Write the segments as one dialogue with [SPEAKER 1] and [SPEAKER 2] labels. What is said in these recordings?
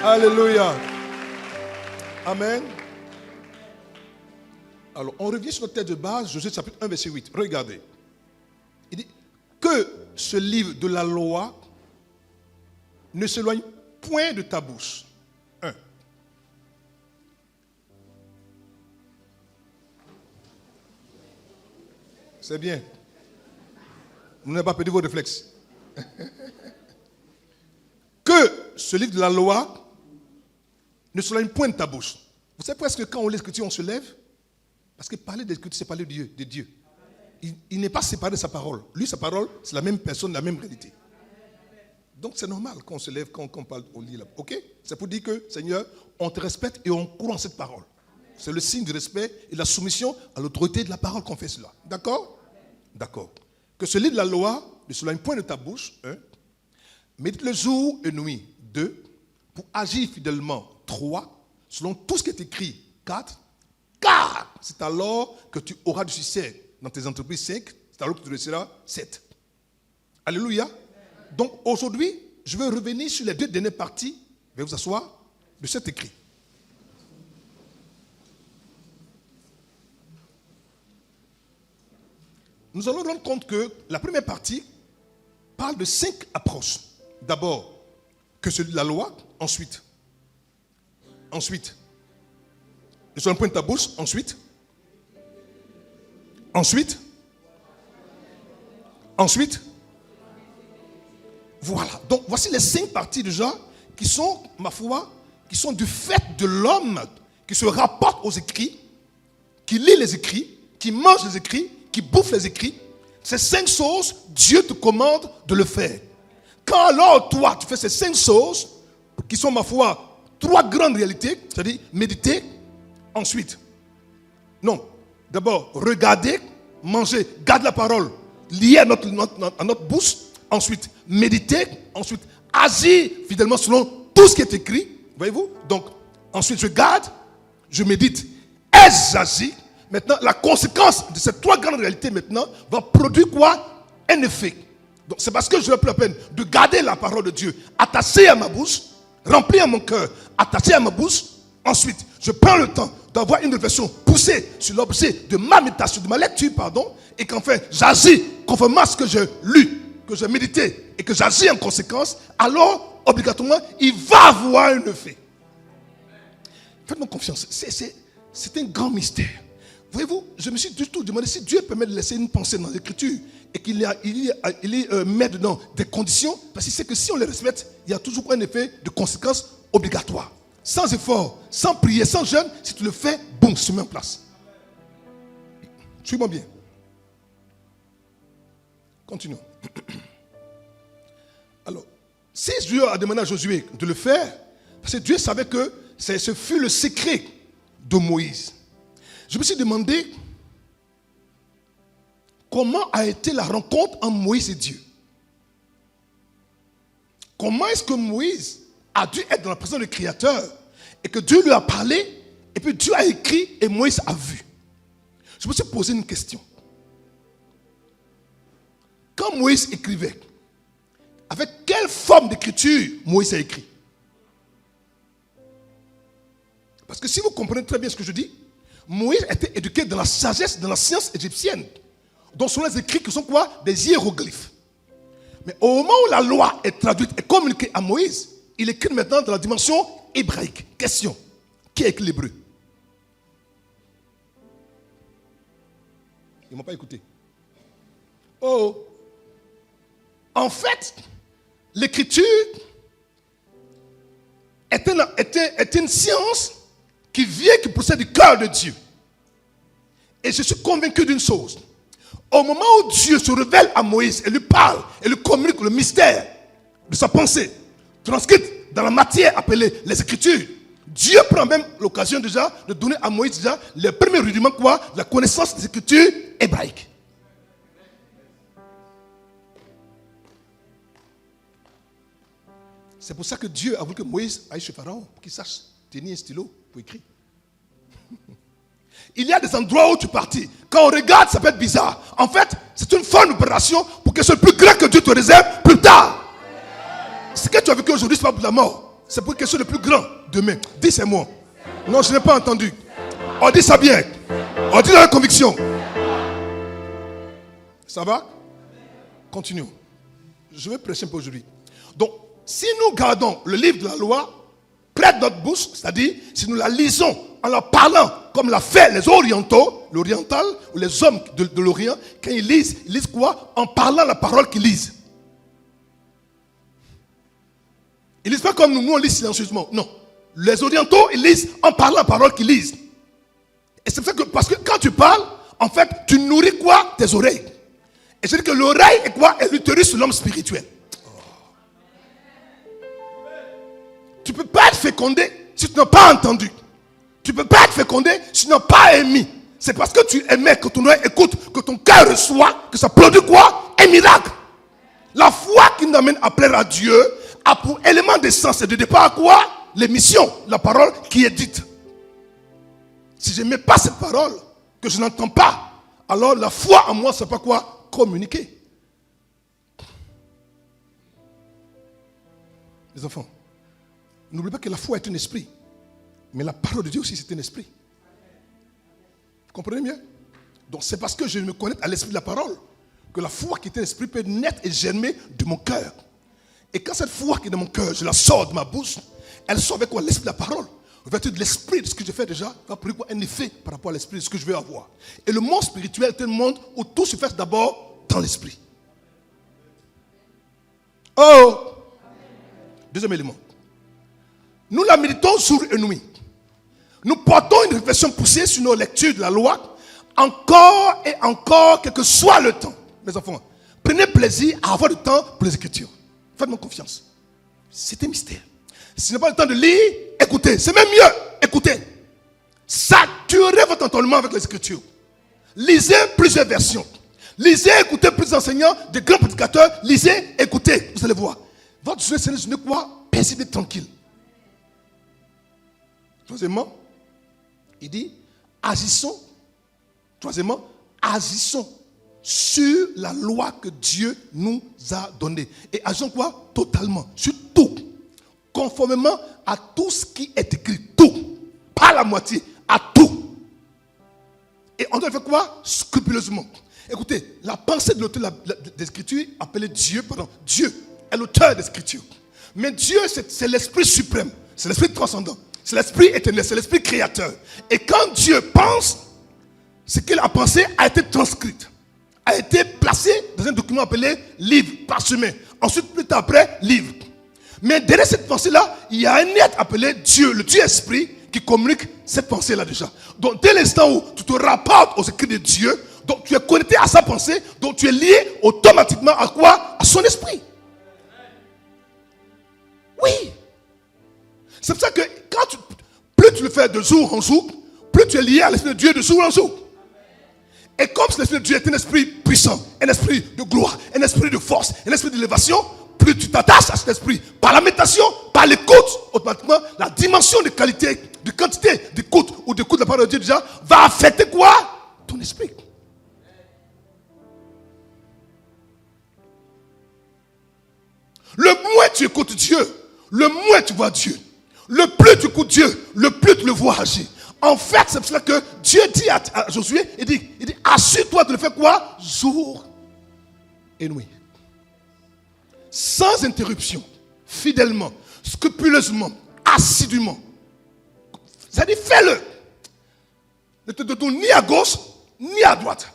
[SPEAKER 1] Alléluia. Amen. Alors, on revient sur notre texte de base, Josué chapitre 1, verset 8. Regardez. Il dit que ce livre de la loi ne s'éloigne point de ta bouche. 1. C'est bien. Vous n'avez pas perdu vos réflexes. Que ce livre de la loi ne s'éloigne point de ta bouche. Vous savez presque quand on lit l'Écriture, on se lève. Parce que parler de l'Écriture, c'est parler de Dieu. Il n'est pas séparé de sa parole. Lui, sa parole, c'est la même personne, la même réalité. Donc c'est normal qu'on se lève, quand on parle, on lit là. Ok? C'est pour dire que, Seigneur, on te respecte et on croit en cette parole. C'est le signe du respect et de la soumission à l'autorité de la parole qu'on fait cela. D'accord? D'accord. Que ce livre de la loi ne s'éloigne point de ta bouche. 1. Médite le jour et nuit. 2. Pour agir fidèlement. 3. Selon tout ce qui est écrit. 4. Car c'est alors que tu auras du succès dans tes entreprises. 5. C'est alors que tu réussiras. 7. Alléluia. Donc aujourd'hui, je vais revenir sur les 2 dernières parties. Veuillez vous asseoir de cet écrit. Nous allons nous rendre compte que la première partie parle de 5 approches. D'abord, que celui de la loi. Ensuite, ne sois point de ta bouche. Ensuite, voilà. Donc, voici les 5 parties déjà qui sont, ma foi, qui sont du fait de l'homme qui se rapporte aux écrits, qui lit les écrits, qui mange les écrits, qui bouffe les écrits. Ces 5 choses, Dieu te commande de le faire. Quand alors toi, tu fais ces 5 choses, qui sont, ma foi, 3 grandes réalités, c'est-à-dire méditer, ensuite, non, d'abord, regarder, manger, garder la parole, liée à notre bouche, ensuite, méditer, ensuite, agir fidèlement selon tout ce qui est écrit, voyez-vous? Donc, ensuite, je garde, je médite, et j'agis. Maintenant, la conséquence de ces 3 grandes réalités maintenant va produire quoi? Un effet. Donc, c'est parce que je n'ai plus la peine de garder la parole de Dieu attachée à ma bouche, remplie à mon cœur, attachée à ma bouche. Ensuite, je prends le temps d'avoir une réflexion poussée sur l'objet de ma méditation, de ma lecture, et qu'enfin, j'agis conformément à ce que j'ai lu, que j'ai médité et que j'agis en conséquence. Alors, obligatoirement, il va avoir un effet. Faites-moi confiance. C'est un grand mystère. Voyez-vous, je me suis du tout demandé si Dieu permet de laisser une pensée dans l'Écriture et qu'il met dedans des conditions, parce qu'il sait que si on les respecte, il y a toujours un effet de conséquence obligatoire. Sans effort, sans prière, sans jeûne, si tu le fais, boum, se met en place. Suis-moi bien. Continuons. Alors, si Dieu a demandé à Josué de le faire, parce que Dieu savait que ce fut le secret de Moïse. Je me suis demandé comment a été la rencontre entre Moïse et Dieu. Comment est-ce que Moïse a dû être dans la présence du Créateur et que Dieu lui a parlé et puis Dieu a écrit et Moïse a vu. Je me suis posé une question. Quand Moïse écrivait, avec quelle forme d'écriture Moïse a écrit? Parce que si vous comprenez très bien ce que je dis, Moïse était éduqué dans la sagesse, dans la science égyptienne. Donc ce sont les écrits qui sont quoi? Des hiéroglyphes. Mais au moment où la loi est traduite et communiquée à Moïse, il écrit maintenant dans la dimension hébraïque. Question. Qui a écrit l'hébreu? Ils ne m'ont pas écouté. Oh. En fait, l'écriture est une science qui vient, qui procède du cœur de Dieu. Et je suis convaincu d'une chose. Au moment où Dieu se révèle à Moïse et lui parle et lui communique le mystère de sa pensée, transcrite dans la matière appelée les Écritures, Dieu prend même l'occasion déjà de donner à Moïse déjà les premiers rudiments quoi? La connaissance des Écritures hébraïques. C'est pour ça que Dieu a voulu que Moïse aille chez Pharaon pour qu'il sache tenir un stylo pour écrire. Il y a des endroits où tu partis. Quand on regarde, ça peut être bizarre. En fait, c'est une forme d'opération pour que ce plus grand que Dieu te réserve plus tard. Ce que tu as vécu aujourd'hui, ce n'est pas pour la mort. C'est pour quelque chose de plus grand demain. Dis c'est moi. Non, je n'ai pas entendu. On dit ça bien. On dit dans la conviction. Ça va? Continuons. Je vais prêcher un peu aujourd'hui. Donc, si nous gardons le livre de la loi près de notre bouche, c'est-à-dire si nous la lisons en la parlant comme l'a fait les orientaux, l'oriental ou les hommes de l'Orient, quand ils lisent quoi? En parlant la parole qu'ils lisent. Ils ne lisent pas comme nous on lit silencieusement. Non. Les orientaux, ils lisent en parlant la parole qu'ils lisent. Et c'est pour ça que, parce que quand tu parles, en fait, tu nourris quoi? Tes oreilles. Et je dis que l'oreille est quoi? Est l'utérus de l'homme spirituel. Tu ne peux pas être fécondé si tu n'as pas entendu. Tu ne peux pas être fécondé si tu n'as pas émis. C'est parce que tu émets, que ton oreille écoute, que ton cœur reçoit, que ça produit quoi? Un miracle. La foi qui nous amène à plaire à Dieu a pour élément d'essence et de départ à quoi? L'émission, la parole qui est dite. Si je n'aimais pas cette parole, que je n'entends pas, alors la foi en moi, c'est pas quoi? Communiquer. Les enfants, n'oubliez pas que la foi est un esprit. Mais la parole de Dieu aussi, c'est un esprit. Vous comprenez bien? Donc c'est parce que je me connecte à l'esprit de la parole que la foi qui est un esprit peut naître et germer de mon cœur. Et quand cette foi qui est dans mon cœur, je la sors de ma bouche, elle sort avec quoi? L'esprit de la parole. En vertu de l'esprit de ce que je fais déjà, va produire quoi? Un effet par rapport à l'esprit de ce que je veux avoir. Et le monde spirituel est un monde où tout se fait d'abord dans l'esprit. Oh! Deuxième élément. Nous la méditons jour et nuit. Nous portons une réflexion poussée sur nos lectures de la loi, encore et encore, quel que soit le temps. Mes enfants, prenez plaisir à avoir du temps pour les Écritures. Faites-moi confiance. C'est un mystère. Si vous n'avez pas le temps de lire, écoutez. C'est même mieux, écoutez. Saturez votre entendement avec les Écritures. Lisez plusieurs versions. Lisez, écoutez plusieurs enseignants, de grands prédicateurs. Lisez, écoutez. Vous allez voir. Votre journée, c'est une quoi? Paisible et tranquille. Troisièmement, il dit, agissons. Troisièmement, agissons sur la loi que Dieu nous a donnée. Et agissons quoi? Totalement. Sur tout. Conformément à tout ce qui est écrit. Tout. Pas la moitié. À tout. Et on doit faire quoi? Scrupuleusement. Écoutez, la pensée de l'auteur des Écritures, appelée Dieu, Dieu est l'auteur des Écritures. Mais Dieu, c'est l'esprit suprême. C'est l'esprit transcendant. C'est l'esprit éternel. C'est l'esprit créateur. Et quand Dieu pense, ce qu'il a pensé a été transcrit. A été placé dans un document appelé livre, parchemin. Ensuite, plus tard après, livre. Mais derrière cette pensée-là, il y a un être appelé Dieu, le Dieu esprit, qui communique cette pensée-là déjà. Donc, dès l'instant où tu te rapportes aux écrits de Dieu, donc tu es connecté à sa pensée, donc tu es lié automatiquement à quoi? À son esprit. Oui. C'est pour ça que plus tu le fais de jour en jour, plus tu es lié à l'esprit de Dieu de jour en jour. Et comme l'esprit de Dieu est un esprit puissant, un esprit de gloire, un esprit de force, un esprit d'élévation, plus tu t'attaches à cet esprit, par la méditation, par l'écoute, automatiquement, la dimension de qualité, de quantité d'écoute ou d'écoute de la parole de Dieu déjà, va affecter quoi? Ton esprit. Le moins tu écoutes Dieu, le moins tu vois Dieu. Le plus tu écoutes Dieu, le plus tu le vois agir. En fait, c'est pour cela que Dieu dit à Josué, il dit, assure-toi de le faire quoi? Jour et nuit. Sans interruption, fidèlement, scrupuleusement, assidûment. C'est-à-dire, fais-le. Ne te tourne ni à gauche, ni à droite.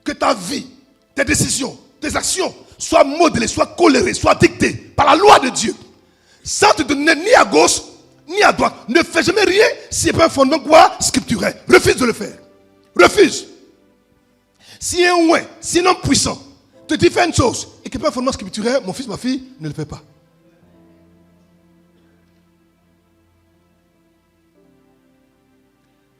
[SPEAKER 1] Que ta vie, tes décisions, tes actions soient modelées, soient colérées, soient dictées par la loi de Dieu. Sans te donner ni à gauche, ni à droite. Ne fais jamais rien s'il n'y a pas un fondement quoi? Scripturaire. Refuse de le faire. Refuse. Si un ouin, si un homme puissant te dit fais une chose et qu'il n'y a pas un fondement scripturaire, mon fils, ma fille, ne le fais pas.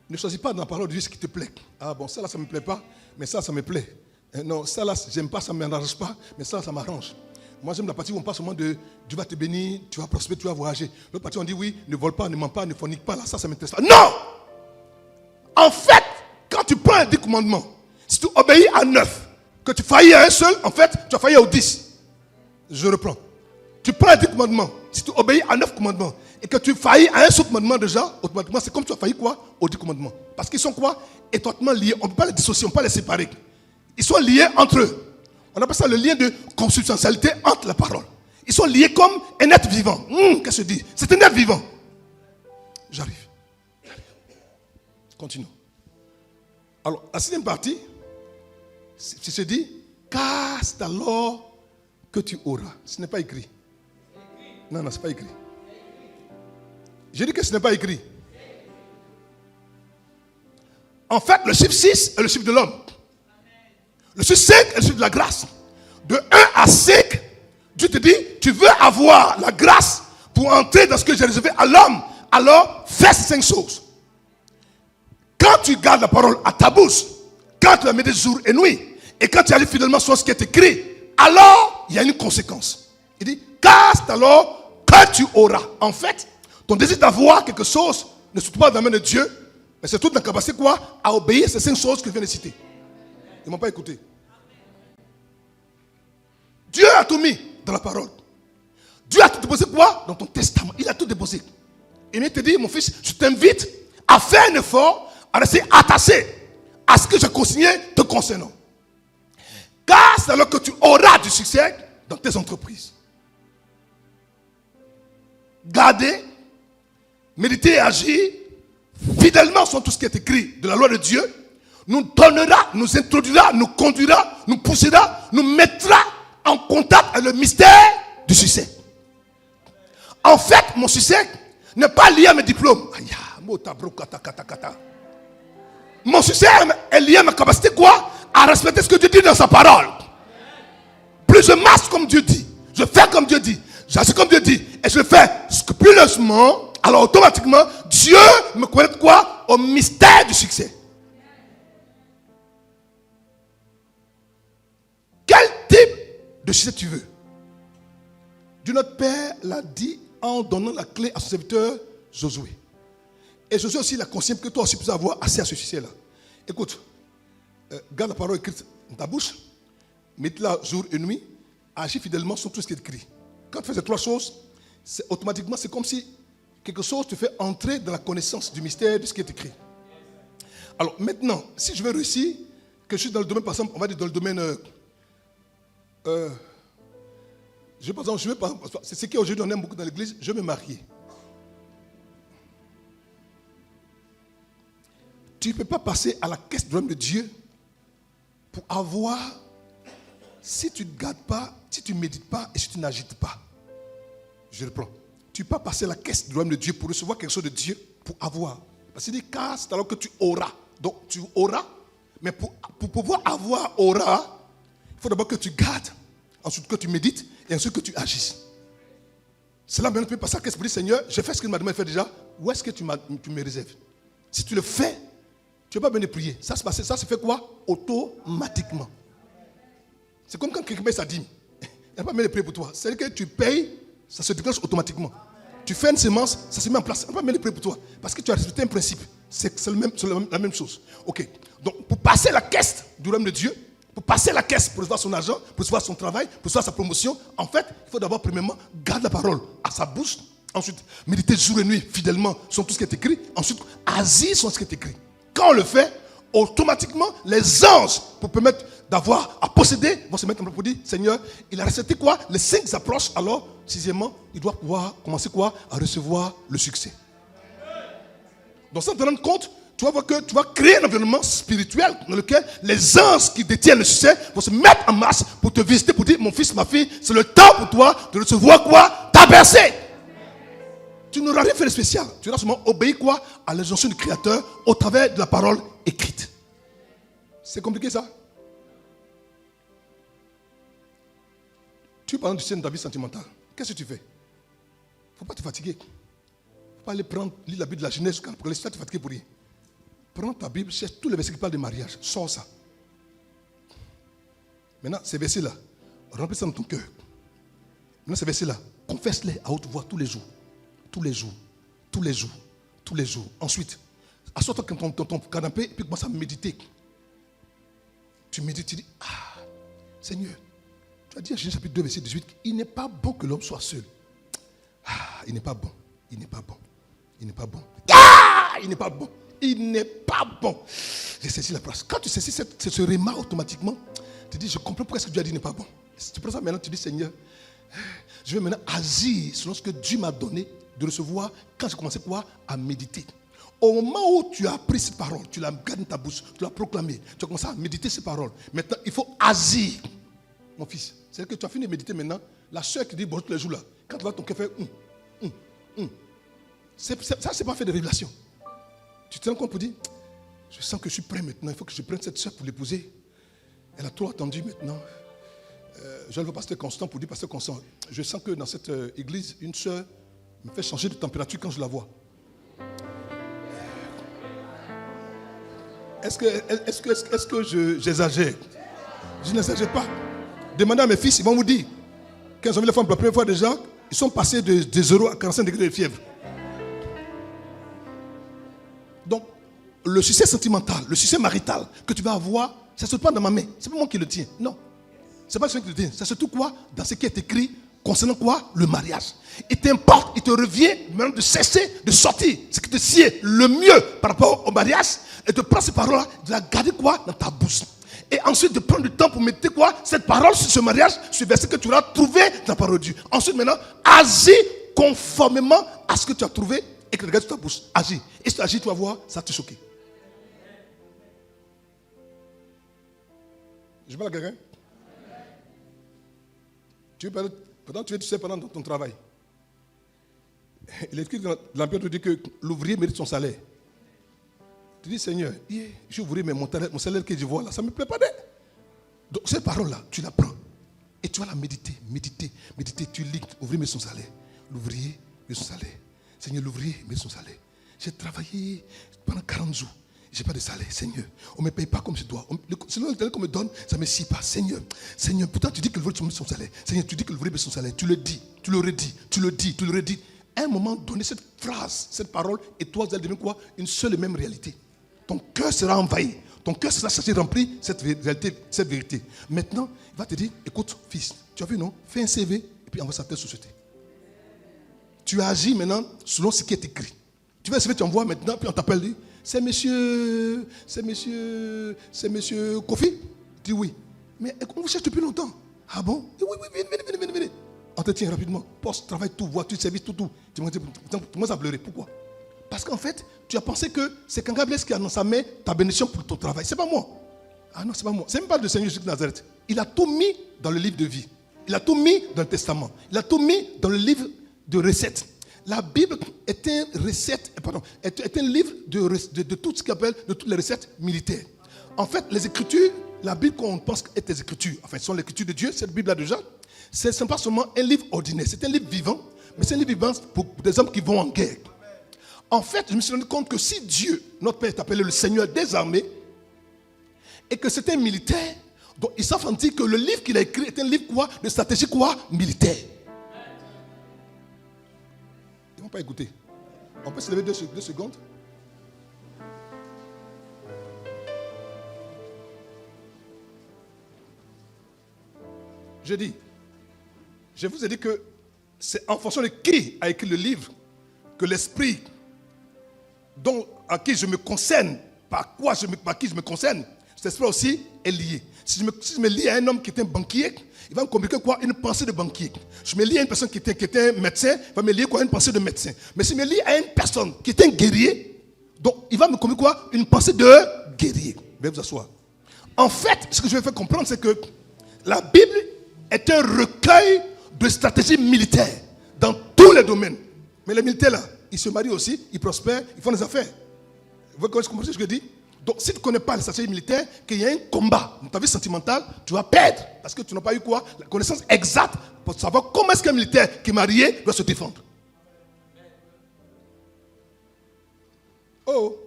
[SPEAKER 1] Ne choisis pas dans la parole de Dieu ce qui te plaît. Ah bon, ça là, ça ne me plaît pas, mais ça me plaît. Non, ça là, j'aime pas, ça ne m'arrange pas, mais ça m'arrange. Moi, j'aime la partie où on parle seulement de Dieu va te bénir, tu vas prospérer, tu vas voyager. L'autre partie, on dit oui, ne vole pas, ne ment pas, ne fornique pas. Là, ça m'intéresse pas. Non! En fait, quand tu prends un 10 commandements, si tu obéis à 9, que tu faillis à un seul, en fait, tu as failli aux 10. Je reprends. tu prends les 10 commandements, si tu obéis à 9 commandements, et que tu faillis à un seul commandement déjà, automatiquement, c'est comme tu as failli quoi? Aux 10 commandements. Parce qu'ils sont quoi? Étroitement liés. On ne peut pas les dissocier, on ne peut pas les séparer. Ils sont liés entre eux. On appelle ça le lien de consubstantialité entre la parole. Ils sont liés comme un être vivant. Qu'est-ce que je dis? C'est un être vivant. J'arrive. Continue. Alors, la 6e partie, c'est se dit, car c'est alors que tu auras. Ce n'est pas écrit. Non, ce n'est pas écrit. J'ai dit que ce n'est pas écrit. En fait, le chiffre 6 est le chiffre de l'homme. Le chiffre 5 est le chiffre de la grâce. De 1 à 5, Dieu te dit, tu veux avoir la grâce pour entrer dans ce que j'ai réservé à l'homme. Alors, fais ces 5 choses. Quand tu gardes la parole à ta bouche, quand tu la médites jour et nuit, et quand tu agis fidèlement sur ce qui est écrit, alors il y a une conséquence. Il dit, car c'est alors que tu auras. En fait, ton désir d'avoir quelque chose ne se trouve pas dans la main de Dieu, mais c'est toute la capacité quoi? À obéir à ces 5 choses que je viens de citer. Ils ne m'ont pas écouté. Dieu a tout mis dans la parole. Dieu a tout déposé quoi? Dans ton testament. Il a tout déposé. Et il te dit, mon fils, je t'invite à faire un effort, à rester attaché à ce que j'ai consigné te concernant. Car c'est alors que tu auras du succès dans tes entreprises. Garder, méditer et agir fidèlement sur tout ce qui est écrit de la loi de Dieu nous donnera, nous introduira, nous conduira, nous poussera, nous mettra en contact avec le mystère du succès. En fait, mon succès n'est pas lié à mes diplômes. Mon succès est lié à ma capacité quoi? À respecter ce que Dieu dit dans sa parole. Plus je marche comme Dieu dit, je fais comme Dieu dit, j'agis comme Dieu dit, et je fais scrupuleusement, alors automatiquement, Dieu me connecte quoi? Au mystère du succès. Quel type de succès tu veux? Dieu notre Père l'a dit en donnant la clé à son serviteur Josué. Et Josué aussi l'a conseillé que toi aussi puisses avoir accès à ce succès-là. Écoute, garde la parole écrite dans ta bouche, mets-la jour et nuit, agis fidèlement sur tout ce qui est écrit. Quand tu fais ces 3 choses, automatiquement c'est comme si quelque chose te fait entrer dans la connaissance du mystère de ce qui est écrit. Alors maintenant, si je veux réussir, que je suis dans le domaine, par exemple, on va dire dans le domaine... c'est ce qu'aujourd'hui on aime beaucoup dans l'église, je vais me marier. Tu ne peux pas passer à la caisse de l'homme de Dieu pour avoir, si tu ne gardes pas, si tu ne médites pas et si tu n'agites pas. Je reprends. Tu ne peux pas passer à la caisse de l'homme de Dieu pour recevoir quelque chose de Dieu pour avoir. Parce qu'il dit, car c'est alors que tu auras. Donc tu auras, mais pour pouvoir avoir aura, il faut d'abord que tu gardes, ensuite que tu médites et ensuite que tu agisses. C'est là maintenant que tu peux passer à la caisse pour dire, Seigneur, j'ai fait ce que tu m'as demandé de faire déjà, où est-ce que tu me réserves? Si tu le fais, tu ne vas pas venir prier. Ça se fait quoi? Automatiquement. C'est comme quand quelqu'un paye sa dîme. Il n'a pas besoin de prier pour toi. C'est-à-dire que tu payes, ça se déclenche automatiquement. Tu fais une semence, ça se met en place. Il n'a pas besoin de prier pour toi. Parce que tu as respecté un principe. C'est la même chose. Ok. Donc, pour passer la caisse du royaume de Dieu, pour passer la caisse pour recevoir son argent, pour recevoir son travail, pour recevoir sa promotion, en fait, il faut d'abord, premièrement, garder la parole à sa bouche. Ensuite, méditer jour et nuit fidèlement sur tout ce qui est écrit. Ensuite, agir sur ce qui est écrit. Quand on le fait, automatiquement, les anges, pour permettre d'avoir à posséder, vont se mettre en place pour dire, Seigneur, il a respecté quoi? Les 5 approches, alors, 6e, il doit pouvoir commencer quoi? À recevoir le succès. Donc, sans te rendre compte, tu vas voir que tu vas créer un environnement spirituel dans lequel les anges qui détiennent le succès vont se mettre en marche pour te visiter, pour dire, mon fils, ma fille, c'est le temps pour toi de recevoir quoi? Ta percée. Tu n'auras rien fait de spécial. Tu auras seulement obéi quoi? À l'injonction du Créateur au travers de la parole écrite. C'est compliqué ça? Tu parles du sein de ta vie sentimentale. Qu'est-ce que tu fais? Il ne faut pas te fatiguer. Il ne faut pas aller lire la Bible de la Genèse pour laisser te fatiguer pour rien. Prends ta Bible, cherche tous les versets qui parlent de mariage. Sors ça. Maintenant, ces versets-là, remplis ça dans ton cœur. Maintenant, ces versets-là, confesse-les à haute voix tous les jours. Tous les jours, tous les jours, tous les jours. Ensuite, assois-toi dans ton canapé et puis commence à méditer. Tu médites, tu dis, ah, Seigneur, Tu as dit en Genèse chapitre 2, verset 18, il n'est pas bon que l'homme soit seul. Il n'est pas bon. Il n'est pas bon. Il n'est pas bon. Il n'est pas bon. Il n'est pas bon. J'ai saisi la place. Quand tu saisis ce remarque automatiquement, tu dis, je comprends pourquoi est-ce que Dieu a dit il n'est pas bon. Tu prends ça maintenant, tu dis, Seigneur, je vais maintenant agir selon ce que Dieu m'a donné de recevoir quand j'ai commencé quoi à méditer. Au moment où tu as pris cette parole, tu l'as gardée dans ta bouche, tu l'as proclamée, tu as commencé à méditer ces paroles. Maintenant, il faut agir. Mon fils, c'est que tu as fini de méditer maintenant. La soeur qui dit bonjour tous les jours là, quand tu vois ton cœur faire ça, c'est pas fait de révélation. Tu te rends compte pour dire, je sens que je suis prêt maintenant, il faut que je prenne cette soeur pour l'épouser. Elle a trop attendu maintenant. Je le vois pasteur Constant pour dire, pasteur Constant, je sens que dans cette église, une soeur me fait changer de température quand je la vois. Est-ce que j'exagère? Je n'exagère pas. Demandez à mes fils, ils vont vous dire. Quand ils ont vu les femmes pour la première fois déjà, ils sont passés de 0 à 45 degrés de fièvre. Donc, le succès sentimental, le succès marital que tu vas avoir, ça ne se trouve pas dans ma main. Ce n'est pas moi qui le tiens. Non. Ce n'est pas celui qui le tient. Ça se trouve quoi? Dans ce qui est écrit concernant quoi? Le mariage. Il t'importe, il te revient maintenant de cesser de sortir ce qui te sied le mieux par rapport au mariage et de prendre ces paroles-là, de la garder quoi? Dans ta bouche. Et ensuite de prendre du temps pour méditer quoi? Cette parole sur ce mariage, sur le verset que tu auras trouvé dans la parole de Dieu. Ensuite maintenant, agis conformément à ce que tu as trouvé et que tu regardes sur ta bouche. Agis. Et si tu agis, tu vas voir, ça va te choquer. Je parle à quelqu'un? Tu sais pendant ton travail. Il est écrit dans l'Empire de Dieu que l'ouvrier mérite son salaire. Tu dis, Seigneur, je suis ouvrier, mais mon salaire que je vois là, ça ne me plaît pas. Donc cette parole-là, tu la prends. Et tu vas la méditer. Tu lis, l'ouvrier mérite son salaire. L'ouvrier mérite son salaire. Seigneur, l'ouvrier mérite son salaire. J'ai travaillé pendant 40 jours. Je n'ai pas de salaire, Seigneur. On ne me paye pas comme je dois. Sinon, le salaire qu'on me donne, ça ne me scie pas. Seigneur, pourtant tu dis que l'ouvrier mérite son salaire. Seigneur, tu dis que l'ouvrier mérite son salaire. Tu le dis, tu le redis. À un moment donné, cette phrase, cette parole, et toi, vous allez devenir quoi? Une seule et même réalité. Ton cœur sera envahi. Ton cœur sera chargé de remplir cette réalité, cette vérité. Maintenant, il va te dire, écoute, fils, tu as vu, non? Fais un CV et puis envoie ça à telle société. Tu agis maintenant selon ce qui est écrit. Tu vas CV, tu envoies maintenant, puis on t'appelle, c'est monsieur Kofi? Tu dis oui. Mais on vous cherche depuis longtemps. Ah bon? Oui, venez. Entretien rapidement. Poste, travail, tout, voiture, service, tout. Tu commences à pleurer. Pourquoi? Parce qu'en fait, tu as pensé que c'est Kanga Blaise qui a dans sa main ta bénédiction pour ton travail. C'est pas moi. Ah non, c'est pas moi. C'est même pas le Seigneur Jésus de Nazareth. Il a tout mis dans le livre de vie. Il a tout mis dans le testament. Il a tout mis dans le livre de recettes. La Bible est un livre de tout ce qu'on appelle de toutes les recettes militaires. En fait, les Écritures, la Bible qu'on pense être des Écritures, enfin, ce sont les Écritures de Dieu, cette Bible-là déjà, ce n'est pas seulement un livre ordinaire, c'est un livre vivant, mais c'est un livre vivant pour des hommes qui vont en guerre. En fait, je me suis rendu compte que si Dieu, notre Père, est appelé le Seigneur des armées, et que c'est un militaire, donc il s'affranchit que le livre qu'il a écrit est un livre quoi, de stratégie quoi, militaire. Ils ne vont pas écouter. On peut se lever 2 secondes. Je vous ai dit que c'est en fonction de qui a écrit le livre que l'esprit à qui je me concerne, par qui je me concerne, cet esprit aussi est lié. Si je me lie à un homme qui est un banquier, il va me communiquer quoi? Une pensée de banquier. Je me lie à une personne qui est un médecin, il va me lier quoi? Une pensée de médecin. Mais si je me lie à une personne qui est un guerrier, donc il va me communiquer quoi? Une pensée de guerrier. Veuillez vous asseoir. En fait, ce que je vais faire comprendre, c'est que la Bible est un recueil de stratégies militaires dans tous les domaines. Mais les militaires là, ils se marient aussi, ils prospèrent, ils font des affaires. Vous comprenez ce que je dis? Donc si tu ne connais pas les stratégies militaires, qu'il y a un combat dans ta vie sentimentale, tu vas perdre. Parce que tu n'as pas eu quoi? La connaissance exacte pour savoir comment est-ce qu'un militaire qui est marié doit se défendre. Oh!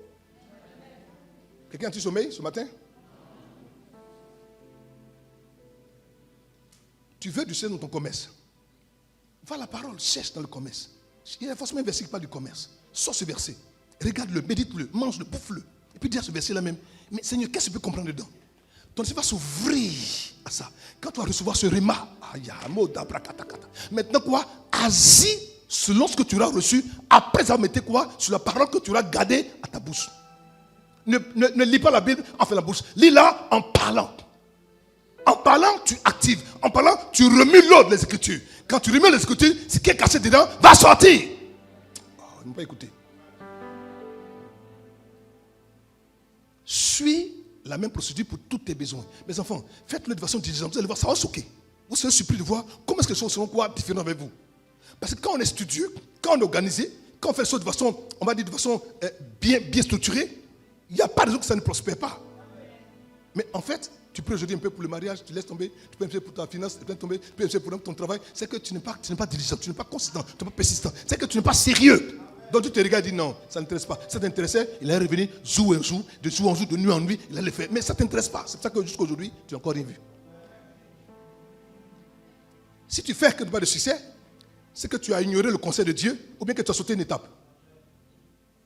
[SPEAKER 1] Quelqu'un a-t-il sommeil ce matin? Tu veux du succès dans ton commerce. Va à la parole, cherche dans le commerce. Il y a forcément un verset qui parle du commerce. Sors ce verset. Regarde-le, médite-le, mange-le, bouffe-le. Et puis dis à ce verset-là même, mais Seigneur, qu'est-ce que je peux comprendre dedans? ton esprit va s'ouvrir à ça. Quand tu vas recevoir ce rima, maintenant quoi? Agis selon ce que tu auras reçu, après ça, mettez quoi? Sur la parole que tu auras gardée à ta bouche. Ne lis pas la Bible en fait la bouche. Lis-la en parlant. En parlant, tu actives. En parlant, tu remues l'ordre des Écritures. Quand tu remues les Écritures, ce qui est caché dedans va sortir. Oh, ils n'ont pas écouté. Suis la même procédure pour tous tes besoins. Mes enfants, faites-le de façon diligente. Vous allez voir, ça va choquer. Vous serez surpris de voir comment est-ce que les choses seront quoi différentes avec vous. Parce que quand on est studieux, quand on est organisé, quand on fait les choses de façon, on va dire de façon bien structurée, il n'y a pas de raison que ça ne prospère pas. Mais en fait, tu peux aujourd'hui un peu pour le mariage, tu laisses tomber, tu peux un peu pour ta finance, tu peux tomber, tu peux un peu pour ton travail. C'est que tu n'es pas diligent, tu n'es pas consistant, tu n'es pas persistant. C'est que tu n'es pas sérieux. Donc tu te regardes et dis non, ça ne t'intéresse pas. Ça t'intéressait, il est revenu jour en jour, de jour en jour, de nuit en nuit, il allait faire. Mais ça ne t'intéresse pas. C'est pour ça que jusqu'à aujourd'hui, tu n'as encore rien vu. Si tu fais que pas de succès, c'est que tu as ignoré le conseil de Dieu ou bien que tu as sauté une étape.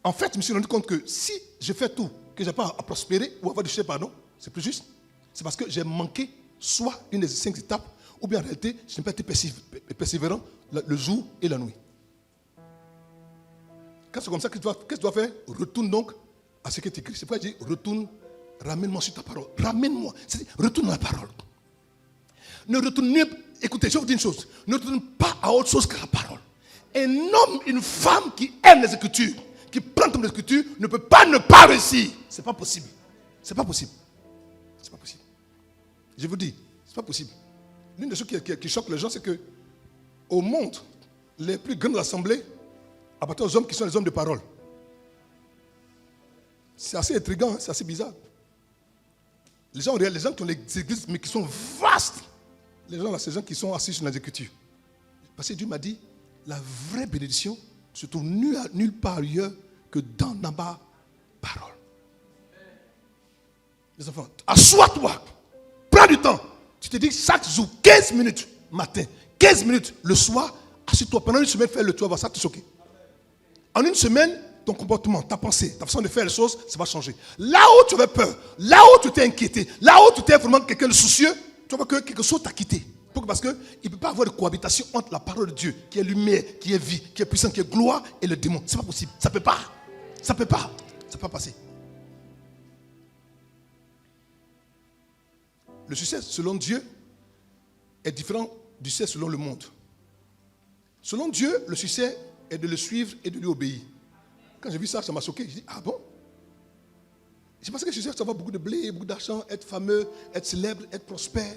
[SPEAKER 1] En fait, je me suis rendu compte que si je fais tout, que je n'ai pas à prospérer ou à avoir du succès, pardon, c'est plus juste. C'est parce que j'ai manqué soit une des 5 étapes, ou bien en réalité, je n'ai pas été persévérant le jour et la nuit. Quand c'est comme ça, qu'est-ce que tu dois faire? Retourne donc à ce qui est écrit. C'est pourquoi je dis, retourne, ramène-moi sur ta parole. Ramène-moi. C'est-à-dire, retourne à la parole. Ne retourne, écoutez, je vais vous dire une chose. Ne retourne pas à autre chose que la parole. Un homme, une femme qui aime les Écritures, qui prend comme les Écritures, ne peut pas ne pas réussir. C'est pas possible. C'est pas possible. C'est pas possible. Je vous dis, c'est pas possible. L'une des choses qui choque les gens, c'est que au monde, les plus grandes assemblées appartiennent aux hommes qui sont les hommes de parole. C'est assez intriguant, hein, c'est assez bizarre. Les gens qui ont les églises, mais qui sont vastes, les gens là, c'est les gens qui sont assis sur les Écritures. Parce que Dieu m'a dit, la vraie bénédiction se trouve nulle part ailleurs que dans ma parole. Les enfants, assois-toi, prends du temps. Tu te dis chaque jour, 15 minutes matin, 15 minutes le soir, assieds-toi. Pendant une semaine, fais le tour, ça va te choquer. En une semaine, ton comportement, ta pensée, ta façon de faire les choses, ça va changer. Là où tu avais peur, là où tu t'es inquiété, là où tu étais vraiment quelqu'un de soucieux, tu vois que quelque chose t'a quitté. Parce qu'il ne peut pas avoir de cohabitation entre la parole de Dieu, qui est lumière, qui est vie, qui est puissance, qui est gloire, et le démon. Ce n'est pas possible. Ça ne peut pas. Ça ne peut pas. Ça ne peut pas passer. Le succès selon Dieu est différent du succès selon le monde. Selon Dieu, le succès est de le suivre et de lui obéir. Quand j'ai vu ça, ça m'a choqué. Je dis, ah bon? Je pensais que le succès, c'est avoir beaucoup de blé, beaucoup d'argent, être fameux, être célèbre, être prospère.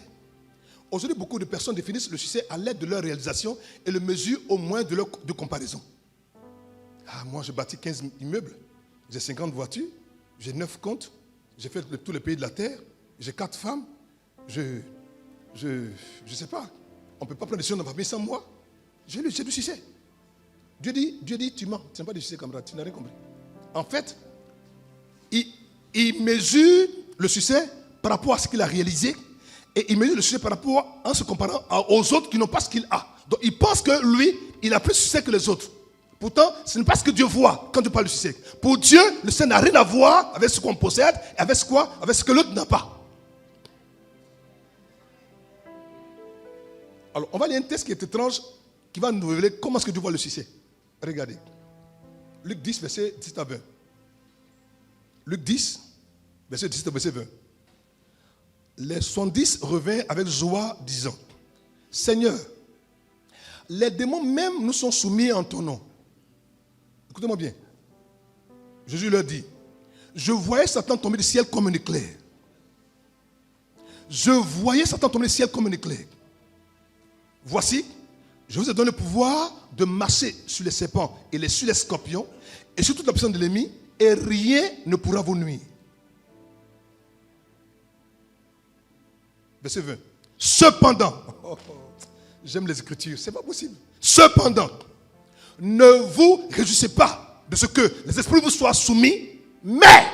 [SPEAKER 1] Aujourd'hui, beaucoup de personnes définissent le succès à l'aide de leur réalisation et le mesurent au moins de comparaison. Ah, moi, j'ai bâti 15 immeubles, j'ai 50 voitures, j'ai 9 comptes, j'ai fait tous les pays de la terre, j'ai 4 femmes. Je sais pas. On ne peut pas prendre des décisions dans ma famille sans moi. J'ai du succès. Dieu dit, tu mens. Tu n'as pas de succès, camarade. Tu n'as rien compris. En fait, il mesure le succès par rapport à ce qu'il a réalisé. Et il mesure le succès par rapport en se comparant aux autres qui n'ont pas ce qu'il a. Donc il pense que lui, il a plus de succès que les autres. Pourtant, ce n'est pas ce que Dieu voit quand Dieu parle de succès. Pour Dieu, le succès n'a rien à voir avec ce qu'on possède, avec ce que l'autre n'a pas. Alors, on va lire un texte qui est étrange, qui va nous révéler comment est-ce que Dieu voit le succès. Regardez. Luc 10, verset 10 à 20. Luc 10, verset 10 à verset 20. Les 70 revinrent avec joie, disant, Seigneur, les démons même nous sont soumis en ton nom. Écoutez-moi bien. Jésus leur dit, je voyais Satan tomber du ciel comme un éclair. Je voyais Satan tomber du ciel comme un éclair. Voici, je vous ai donné le pouvoir de marcher sur les serpents et sur les scorpions et sur toute la puissance de l'ennemi et rien ne pourra vous nuire. Verset 20. Cependant, j'aime les Écritures, c'est pas possible. Cependant, ne vous réjouissez pas de ce que les esprits vous soient soumis, mais,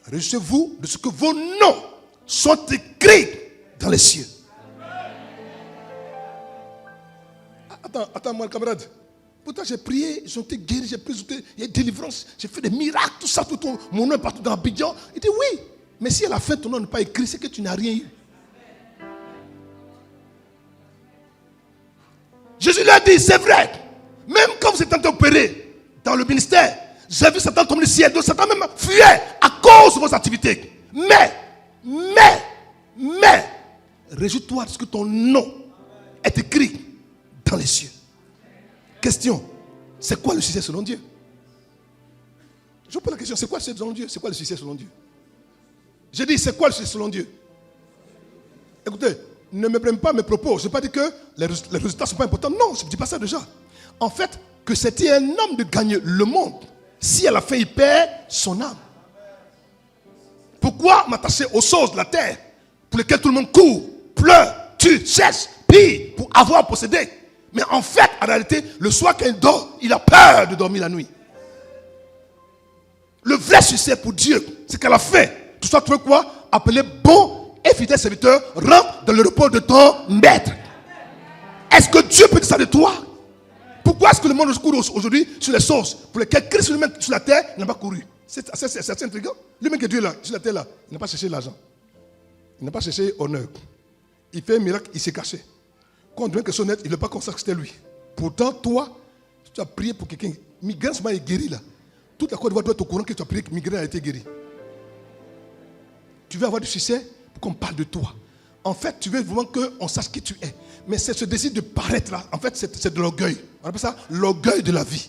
[SPEAKER 1] réjouissez-vous de ce que vos noms sont écrits dans les cieux. Attends, moi, camarade. Pourtant, j'ai prié, ils ont été guéris, j'ai pris, il y a délivrance, j'ai fait des miracles, tout ça, mon nom est partout dans Abidjan. Il dit oui. Mais si à la fin ton nom n'est pas écrit, c'est que tu n'as rien eu. Jésus leur dit, c'est vrai. Même quand vous êtes en train d'opérer dans le ministère, j'ai vu Satan comme le ciel. Donc Satan même fuyait à cause de vos activités. Mais, réjouis-toi de ce que ton nom est écrit dans les cieux. Question, c'est quoi le succès selon Dieu? Je vous pose la question, c'est quoi le succès selon Dieu? C'est quoi le succès selon Dieu? J'ai dit, c'est quoi le succès selon Dieu? Écoutez, ne me prennent pas mes propos. Je n'ai pas dit que les résultats ne sont pas importants. Non, je ne dis pas ça déjà. En fait, que c'était un homme de gagner le monde si à la fin il perd son âme. Pourquoi m'attacher aux choses de la terre pour lesquelles tout le monde court, pleure, tue, cherche, pille pour avoir possédé? Mais en fait, en réalité, le soir quand il dort, il a peur de dormir la nuit. Le vrai succès pour Dieu, c'est qu'à la fin, tu sois trouvé quoi? Appelé bon et fidèle serviteur, rentre dans le repos de ton maître. Est-ce que Dieu peut dire ça de toi? Pourquoi est-ce que le monde court aujourd'hui sur les choses pour lesquelles Christ lui-même sur la terre n'a pas couru? C'est assez intriguant. Lui-même qui est Dieu là, sur la terre là, il n'a pas cherché l'argent. Il n'a pas cherché honneur. Il fait un miracle, il s'est caché. Quand on devient quelque chose net, il ne veut pas qu'on sache que c'était lui. Pourtant, toi, tu as prié pour quelqu'un. Migraine seulement est guéri là. Toute la Côte d'Ivoire doit être au courant que tu as prié que Migraine a été guéri. Tu veux avoir du succès pour qu'on parle de toi. En fait, tu veux vraiment qu'on sache qui tu es. Mais c'est ce désir de paraître là. En fait, c'est de l'orgueil. On appelle ça l'orgueil de la vie.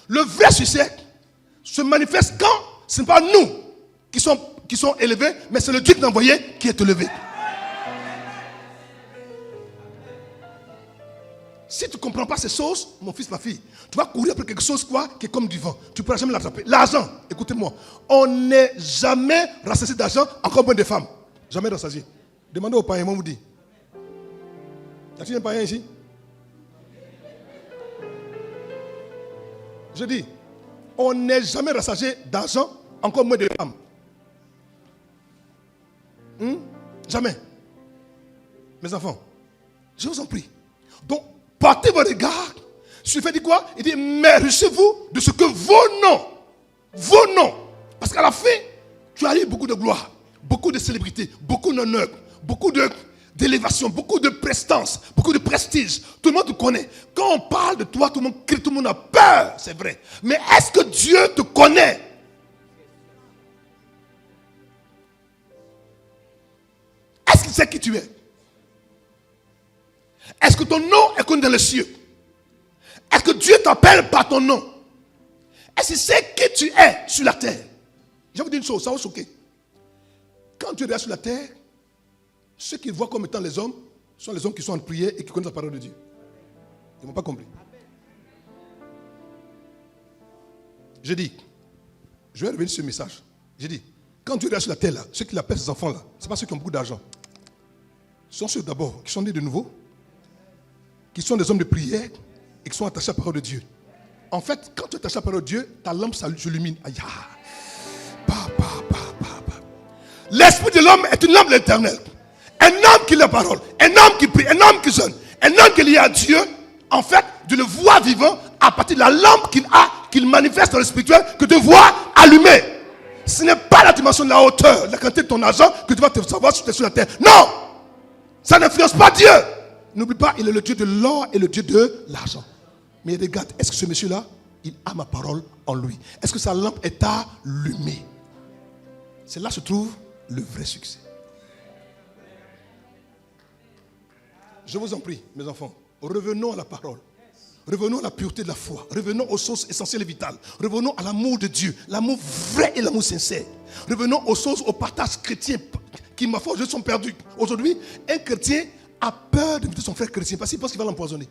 [SPEAKER 1] Le vrai succès se manifeste quand ce n'est pas nous qui sont élevés, mais c'est le Dieu qui nous a envoyé qui est élevé. Si tu ne comprends pas ces choses, mon fils, ma fille, tu vas courir après quelque chose qui est comme du vent. Tu ne pourras jamais l'attraper. L'argent, écoutez-moi, on n'est jamais rassasié d'argent, encore moins de femmes. Jamais rassasié. Demandez aux païens, moi vous dis. Y a-t-il un païen ici? Je dis, on n'est jamais rassasié d'argent, encore moins de femmes. Jamais. Mes enfants, je vous en prie. Donc, portez vos regards sur le fait de quoi? Il dit, méritez-vous de ce que vos noms, parce qu'à la fin, tu as eu beaucoup de gloire, beaucoup de célébrité, beaucoup d'honneur, beaucoup d'élévation, beaucoup de prestance, beaucoup de prestige. Tout le monde te connaît. Quand on parle de toi, tout le monde crie, tout le monde a peur, c'est vrai. Mais est-ce que Dieu te connaît? Est-ce qu'il sait qui tu es? Est-ce que ton nom est connu dans les cieux? Est-ce que Dieu t'appelle par ton nom? Est-ce qu'il sait qui tu es sur la terre? Je vais vous dire une chose, ça va vous choquer. Quand Dieu est sur la terre, ceux qu'il voit comme étant les hommes sont les hommes qui sont en prière et qui connaissent la parole de Dieu. Ils n'ont pas compris. Je dis, je vais revenir sur ce message. Je dis, quand Dieu est sur la terre, là, ceux qu'il appelle ces enfants-là, ce n'est pas ceux qui ont beaucoup d'argent. Ce sont ceux d'abord qui sont nés de nouveau, qui sont des hommes de prière et qui sont attachés à la parole de Dieu. En fait, quand tu es attaché à la parole de Dieu, ta lampe s'illumine. Aïe, l'esprit de l'homme est une lampe de l'Éternel. Un homme qui lit la parole, un homme qui prie, un homme qui jeûne, un homme qui est lié à Dieu, en fait, de le voir vivant à partir de la lampe qu'il a, qu'il manifeste dans le spirituel, que de voir allumé. Ce n'est pas la dimension de la hauteur, la quantité de ton argent que tu vas te savoir si tu es sur la terre. Non! Ça n'influence pas Dieu. N'oublie pas, il est le Dieu de l'or et le Dieu de l'argent. Mais regarde, est-ce que ce monsieur-là, il a ma parole en lui? Est-ce que sa lampe est allumée? C'est là que se trouve le vrai succès. Je vous en prie, mes enfants, revenons à la parole. Revenons à la pureté de la foi. Revenons aux choses essentielles et vitales. Revenons à l'amour de Dieu. L'amour vrai et l'amour sincère. Revenons aux choses, au partage chrétien qui, ma foi, sont perdus. Aujourd'hui, un chrétien a peur d'inviter son frère chrétien parce qu'il pense qu'il va l'empoisonner.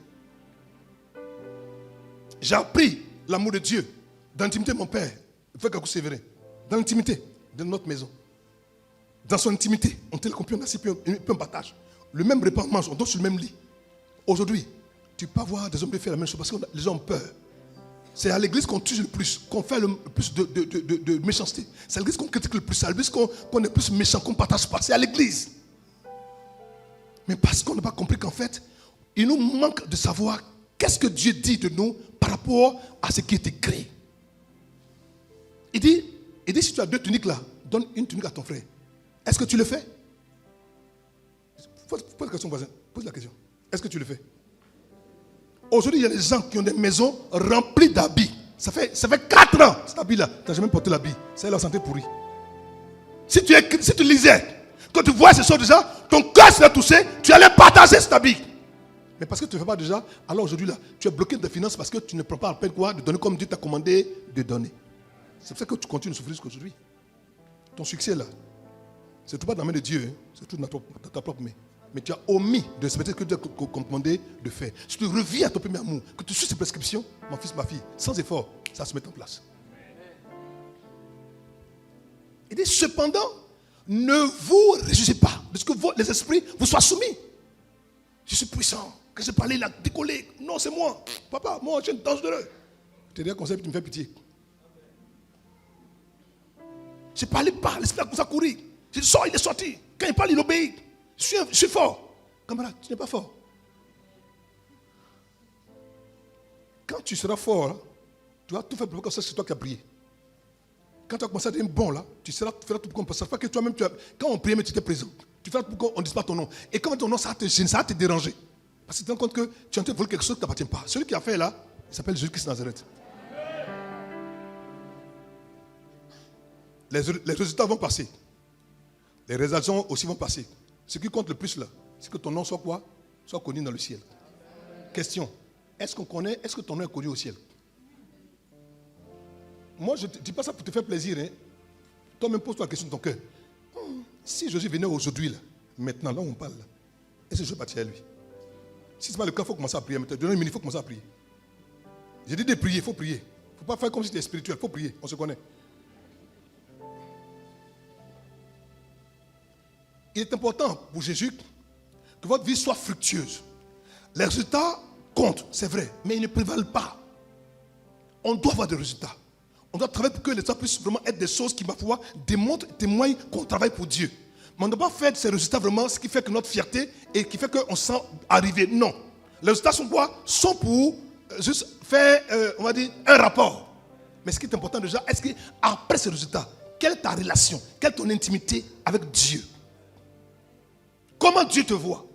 [SPEAKER 1] J'ai appris l'amour de Dieu dans l'intimité de mon père, le frère Kakou Sévérin. Dans l'intimité de notre maison. Dans son intimité, on tel qu'on peut un partage. Le même repas, on mange, on dort sur le même lit. Aujourd'hui, tu peux voir des hommes faire la même chose parce que les gens ont peur. C'est à l'église qu'on tue le plus, qu'on fait le plus de méchanceté. C'est à l'église qu'on critique le plus, c'est à l'église qu'on est plus méchant, qu'on ne partage pas. C'est à l'église. Mais parce qu'on n'a pas compris qu'en fait, il nous manque de savoir qu'est-ce que Dieu dit de nous par rapport à ce qui est écrit. Il dit, Il dit, si tu as 2 tuniques là, donne une tunique à ton frère. Est-ce que tu le fais? Pose la question, voisin. Pose la question. Est-ce que tu le fais? Aujourd'hui, il y a des gens qui ont des maisons remplies d'habits. Ça fait 4 ans, cet habit-là. Tu n'as jamais porté l'habit. C'est la santé pourrie. Si tu lisais, quand tu vois ces choses déjà, ton cœur serait touché, tu allais partager cet habit. Mais parce que tu ne fais pas déjà, alors aujourd'hui, là, tu es bloqué de tes finances parce que tu ne prends pas la peine de donner comme Dieu t'a commandé de donner. C'est pour ça que tu continues de souffrir jusqu'aujourd'hui. Ton succès, là, c'est tout pas dans la main de Dieu, hein. C'est tout dans ta propre main. Mais tu as omis de respecter ce que Dieu t'a commandé de faire. Si tu reviens à ton premier amour, que tu suis ses prescriptions, mon fils, ma fille, sans effort, ça se met en place. Il dit, cependant, ne vous réjouissez pas de ce que les esprits vous soient soumis. Je suis puissant. Quand j'ai parlé, il a décollé. Non, c'est moi. Papa, moi, je suis dangereux. Je te dis un conseil, tu me fais pitié. J'ai parlé pas, l'esprit a commencé à courir. J'ai dit, sors, il est sorti. Quand il parle, il obéit. Je suis fort. Camarade, tu n'es pas fort. Quand tu seras fort, là, tu vas tout faire pour que c'est toi qui as prié. Quand tu as commencé à être bon, là, tu feras tout pour qu'on passe. Pas que toi-même, quand on priait, mais tu étais présent. Tu feras tout pour qu'on ne dise pas ton nom. Et quand ton nom, ça va te gêner, ça va te déranger. Parce que tu te rends compte que tu es en train de voler quelque chose qui ne t'appartient pas. Celui qui a fait là, il s'appelle Jésus-Christ de Nazareth. Les résultats vont passer. Les réalisations aussi vont passer. Ce qui compte le plus là, c'est que ton nom soit quoi? Soit connu dans le ciel. Question. Est-ce que ton nom est connu au ciel? Moi, je ne dis pas ça pour te faire plaisir. Hein. Toi-même, pose-toi la question de ton cœur. Si Jésus venait aujourd'hui, là, maintenant, là où on parle, là, est-ce que je partir à lui? Si ce n'est pas le cas, il faut commencer à prier. Il faut commencer à prier. J'ai dit de prier, il faut prier. Il ne faut pas faire comme si tu es spirituel, il faut prier, on se connaît. Il est important pour Jésus que votre vie soit fructueuse. Les résultats comptent, c'est vrai, mais ils ne prévalent pas. On doit avoir des résultats. On doit travailler pour que les résultats puissent vraiment être des choses qui, ma foi, démontrent, témoignent qu'on travaille pour Dieu. Mais on ne doit pas faire de ces résultats vraiment ce qui fait que notre fierté et qui fait qu'on sent arriver. Non. Les résultats sont quoi? Sont pour juste faire, on va dire, un rapport. Mais ce qui est important déjà, est-ce qu'après ces résultats, quelle est ta relation? Quelle est ton intimité avec Dieu? Comment Dieu te voit?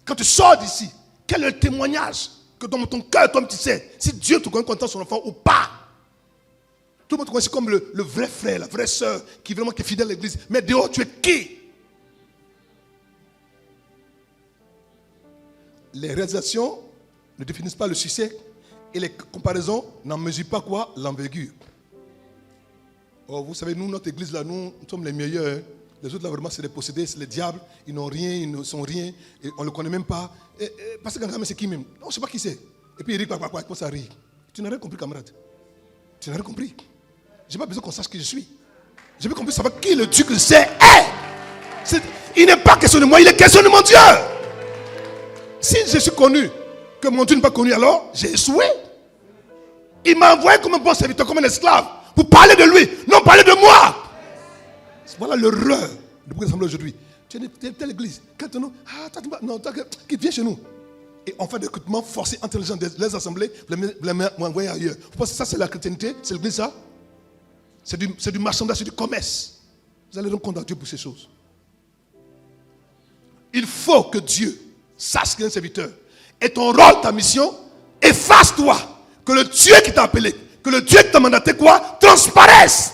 [SPEAKER 1] Quand tu sors d'ici, quel est le témoignage que dans ton cœur, toi tu sais, si Dieu te connaît comme son enfant ou pas? Tout le monde te connaît comme le vrai frère, la vraie soeur, qui est fidèle à l'église. Mais dehors, tu es qui? Les réalisations ne définissent pas le succès et les comparaisons n'en mesurent pas quoi? L'envergure. Oh, vous savez, nous, notre église, là, nous sommes les meilleurs. Hein. Les autres, là, vraiment, c'est des possédés, c'est les diables. Ils n'ont rien, ils ne sont rien. Et on ne le connaît même pas. Parce que c'est qui même? Non, je ne sais pas qui c'est. Et puis il rit, il commence à rire. Tu n'as rien compris, camarade. Tu n'as rien compris. Je n'ai pas besoin qu'on sache qui je suis. J'ai bien compris savoir qui le Dieu que c'est est. Il n'est pas question de moi, il est question de mon Dieu. Si je suis connu, que mon Dieu n'est pas connu, alors j'ai échoué. Il m'a envoyé comme un bon serviteur, comme un esclave, pour parler de lui, non parler de moi. Voilà l'erreur de beaucoup d'assemblées aujourd'hui. Tu es telle église, qui vient chez nous. Et on fait des recrutements forcés entre les gens des assemblées, les envoyer ailleurs. Vous pensez que ça c'est la chrétienté? C'est l'église ça? C'est du marchandage, c'est du commerce. Vous allez rendre compte à Dieu pour ces choses. Il faut que Dieu sache qu'il est un serviteur. Et ton rôle, ta mission, efface-toi. Que le Dieu qui t'a appelé, que le Dieu qui t'a mandaté quoi, transparaisse.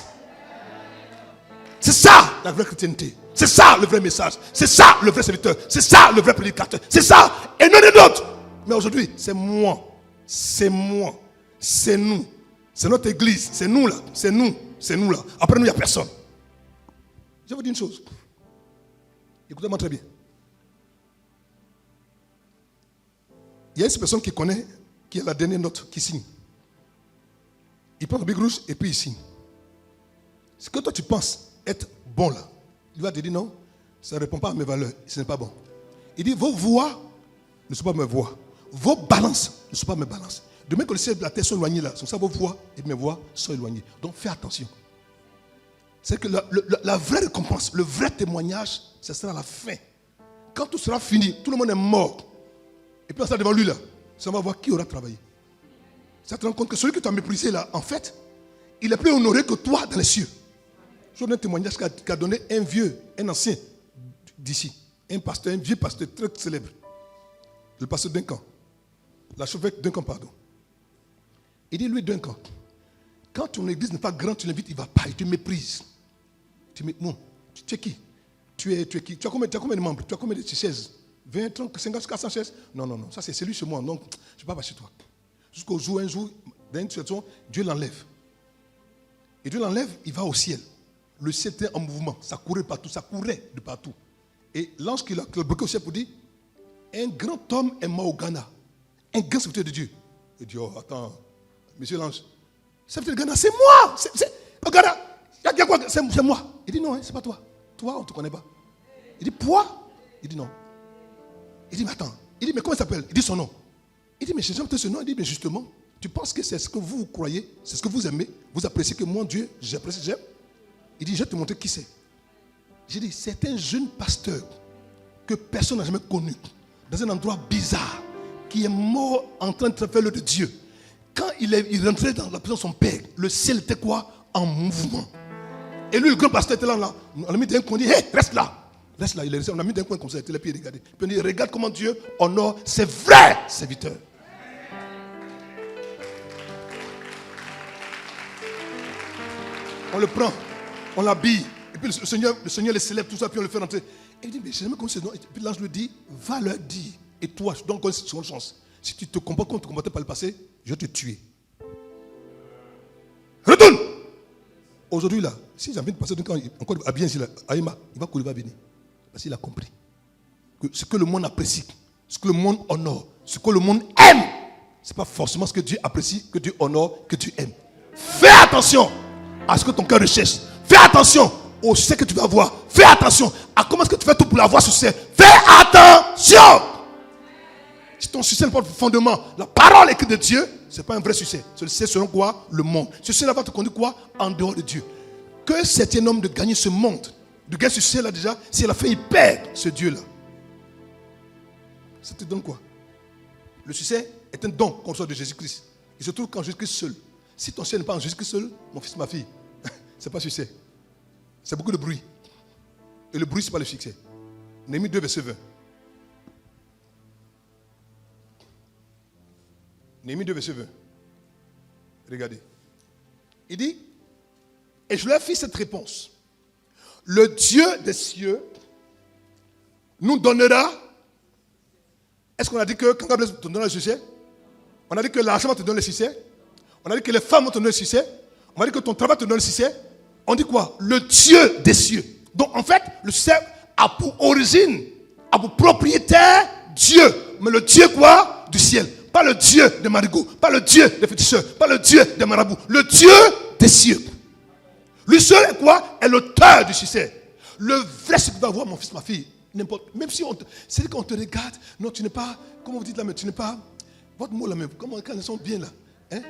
[SPEAKER 1] C'est ça la vraie chrétienté. C'est ça le vrai message. C'est ça le vrai serviteur. C'est ça le vrai prédicateur. C'est ça et non d'autres. Mais aujourd'hui, c'est moi. C'est moi. C'est nous. C'est notre église. C'est nous là. C'est nous. C'est nous là. Après nous, il n'y a personne. Je vais vous dire une chose. Écoutez-moi très bien. Il y a une personne qui connaît, qui est la dernière note, qui signe. Il prend le big rouge et puis il signe. Ce que toi tu penses être bon là, il va te dire non, ça ne répond pas à mes valeurs, ce n'est pas bon. Il dit vos voix ne sont pas mes voix, vos balances ne sont pas mes balances. De même que le ciel et la terre sont éloignés là, c'est ça vos voix et mes voix sont éloignées. Donc fais attention. C'est que la vraie récompense, le vrai témoignage, ce sera à la fin. Quand tout sera fini, tout le monde est mort. Et puis on sera devant lui là, ça va voir qui aura travaillé. Ça te rend compte que celui que tu as méprisé là, en fait, il est plus honoré que toi dans les cieux. Je donne un témoignage qu'a donné un vieux, un ancien d'ici. Un pasteur, un vieux pasteur très célèbre. Le pasteur Duncan. L'archevêque Duncan, pardon. Il dit, lui, Duncan, quand ton église n'est pas grande, tu l'invites, il ne va pas, il te méprise. Bon, tu es qui? Tu es qui? Tu as combien de membres? Tu as combien de chaises? 20, 30, 50, 400 chaises? Non, ça c'est celui chez moi, donc je ne vais pas chez toi. Jusqu'au jour, un jour, dans une situation, Dieu l'enlève. Et Dieu l'enlève, il va au ciel. Le ciel était en mouvement, ça courait de partout. Et l'ange qui l'a bloqué au ciel pour dire, un grand homme est mort au Ghana, un grand serviteur de Dieu. Il dit, oh attends, monsieur l'ange, serviteur de Ghana, c'est moi, au Ghana, il y a quoi? C'est moi. Il dit, non, c'est pas toi. Toi, on ne te connaît pas. Il dit, pourquoi? Il dit, non. Il dit, mais attends. Il dit, mais comment il s'appelle? Il dit son nom. Il dit, mais j'ai jamais entendu ce nom. Il dit, mais justement, tu penses que c'est ce que vous croyez, c'est ce que vous aimez, vous appréciez que mon Dieu, j'apprécie, j'aime. Il dit, je vais te montrer qui c'est. J'ai dit, c'est un jeune pasteur que personne n'a jamais connu, dans un endroit bizarre, qui est mort en train de faire le de Dieu. Quand il rentrait dans la présence de son père, le ciel était quoi? En mouvement. Et lui, le grand pasteur était là. On a mis d'un coin, on dit, hé, reste là. Reste là. Il est resté, on a mis d'un coin comme ça, il était là, puis il regardait. Puis on dit, regarde comment Dieu honore ses vrais serviteurs. On le prend, on l'habille. Et puis le Seigneur les célèbre, tout ça, puis on le fait rentrer. Et il dit, mais je sais jamais comment c'est. Et puis l'ange lui dit, va leur dire. Et toi, je te donne une seconde chance. Si tu te comportes comme tu te comportais par le passé, je vais te tuer. Retourne! Aujourd'hui, là, si j'ai envie de passer d'un camp, encore habillé ici, là, Aïma, il va courir, il va venir. Parce qu'il a compris que ce que le monde apprécie, ce que le monde honore, ce que le monde aime, ce n'est pas forcément ce que Dieu apprécie, que Dieu honore, que Dieu aime. Fais attention à ce que ton cœur recherche. Fais attention au succès que tu vas avoir. Fais attention à comment est-ce que tu fais tout pour l'avoir succès. Fais attention! Si ton succès n'est pas le fondement, la parole écrite de Dieu, ce n'est pas un vrai succès. C'est selon quoi? Le monde. Ce succès-là va te conduire quoi? En dehors de Dieu. Que c'est un homme de gagner ce monde, de gagner ce succès-là déjà, si elle a fait, il perd ce Dieu-là. Ça te donne quoi? Le succès est un don qu'on reçoit de Jésus-Christ. Il se trouve qu'en Jésus-Christ seul. Si ton succès n'est pas en Jésus-Christ seul, mon fils, ma fille, ce n'est pas succès. C'est beaucoup de bruit. Et le bruit, ce n'est pas le succès. Néhémie 2, verset 20. Néhémie 2, verset 20. Regardez. Il dit, et je leur fis cette réponse. Le Dieu des cieux nous donnera. Est-ce qu'on a dit que quand Gabriel te donnera le succès? On a dit que l'argent va te donner le succès? On a dit que les femmes vont te donner le succès? On a dit que ton travail te donne le succès? On dit quoi? Le Dieu des cieux. Donc en fait, le succès a pour origine, a pour propriétaire Dieu. Mais le Dieu quoi? Du ciel. Pas le Dieu de Marigot, pas le Dieu des féticheurs, pas le Dieu des marabouts, le Dieu des cieux. Lui seul est quoi? Est l'auteur du succès. Le vrai succès que tu vas avoir, mon fils, ma fille, n'importe, même si c'est qu'on te regarde, non, tu n'es pas, comment vous dites là, mais tu n'es pas, votre mot là même, comment quand ils sont bien là, hein?